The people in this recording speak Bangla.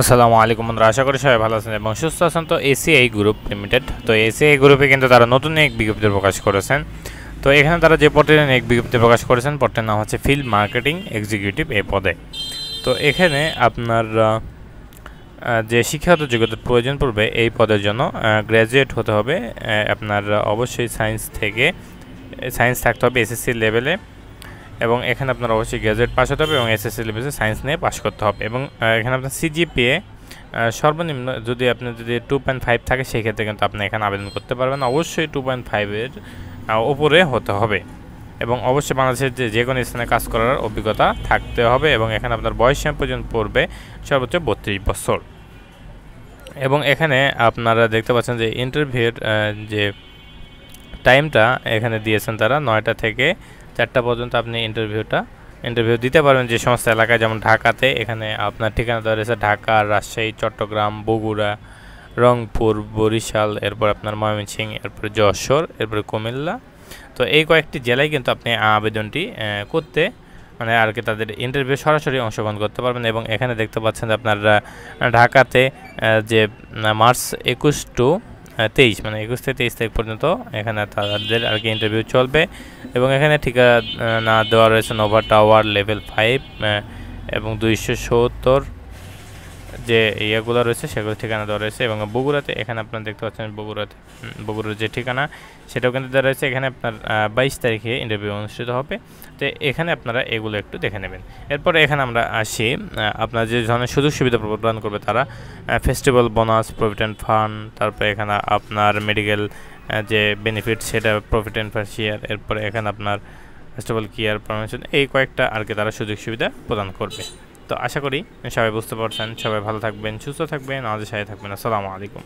আসসালামু আলাইকুম বন্ধুরা, আশা করি সবাই ভালো আছেন এবং সুস্থ আছেন। তো এসিআই গ্রুপ লিমিটেড, তো এসিআই গ্রুপে কিন্তু তারা নতুন এক বিজ্ঞপ্তি প্রকাশ করেছেন। তো এখানে তারা যে পদের এক বিজ্ঞপ্তি প্রকাশ করেছেন, পদটির নাম হচ্ছে ফিল্ড মার্কেটিং এক্সিকিউটিভ এই পদে। তো এখানে আপনার যে শিক্ষাগত যোগ্যতার প্রয়োজন পড়বে এই পদের জন্য গ্র্যাজুয়েট হতে হবে। আপনার অবশ্যই সায়েন্স থাকতে হবে এসএসসি লেভেলে, এবং এখানে আপনার অবশ্যই গ্র্যাজুয়েট পাস হতে হবে এবং এসএসসি লেভেলে সায়েন্স নিয়ে পাস করতে হবে। এবং এখানে আপনার সিজিপিএ সর্বনিম্ন যদি 2.5 থাকে, সেই ক্ষেত্রে কিন্তু আপনি এখানে আবেদন করতে পারবেন। অবশ্যই 2.5-এর উপরে হতে হবে এবং অবশ্যই বাংলাদেশের যে কোনো স্থানে কাজ করার অভিজ্ঞতা থাকতে হবে। এবং এখানে আপনার বয়স সীমা পর্যন্ত পড়বে সর্বোচ্চ 32 বছর। এবং এখানে আপনারা দেখতে পাচ্ছেন যে ইন্টারভিউর যে টাইমটা এখানে দিয়েছেন তারা 9টা থেকে 4টা পর্যন্ত আপনি ইন্টারভিউ দিতে পারবেন যে সমস্ত এলাকায়। যেমন ঢাকাতে এখানে আপনার ঠিকানা দেওয়া রয়েছে ঢাকা, রাজশাহী, চট্টগ্রাম, বগুড়া, রংপুর, বরিশাল, এরপর আপনার ময়মনসিংহ, এরপরে যশোর, এরপরে কুমিল্লা। তো এই কয়েকটি জেলায় কিন্তু আপনি আবেদনটি করতে আর কি তাদের ইন্টারভিউ সরাসরি অংশগ্রহণ করতে পারবেন। এবং এখানে দেখতে পাচ্ছেন যে আপনার ঢাকাতে যে মার্চ 21 টু 23 21 থেকে 23 তারিখ পর্যন্ত এখানে তাদের আর কি ইন্টারভিউ চলবে। এবং এখানে ঠিকানা দেওয়া রয়েছে নোভা টাওয়ার লেভেল 5 এবং 270 যে ইয়েগুলো রয়েছে সেগুলো ঠিকানা দেওয়া রয়েছে। এবং বগুড়াতে এখানে আপনারা দেখতে পাচ্ছেন বগুড়ার যে ঠিকানা সেটাও কিন্তু দেওয়া রয়েছে। এখানে আপনার 22 তারিখে ইন্টারভিউ অনুষ্ঠিত হবে। তো এখানে আপনারা এগুলো একটু দেখে নেবেন। এরপরে এখানে আমরা আসি, আপনার যে ধরনের সুযোগ সুবিধা প্রদান করবে তারা ফেস্টিভ্যাল বোনাস, প্রভিডেন্ট ফান্ড, তারপরে এখানে আপনার মেডিকেল যে বেনিফিট সেটা প্রভিডেন্ট ফান্ড শেয়ার, এরপরে এখানে আপনার ফেস্টিভ্যাল কেয়ার প্রমোশন, এই কয়েকটা আর কি তারা সুযোগ সুবিধা প্রদান করবে। তো আশা করি সবাই বুঝতে পারছেন। সবাই ভালো থাকবেন, সুস্থ থাকবেন, আমাদের সাথে থাকবেন। আসসালামু আলাইকুম।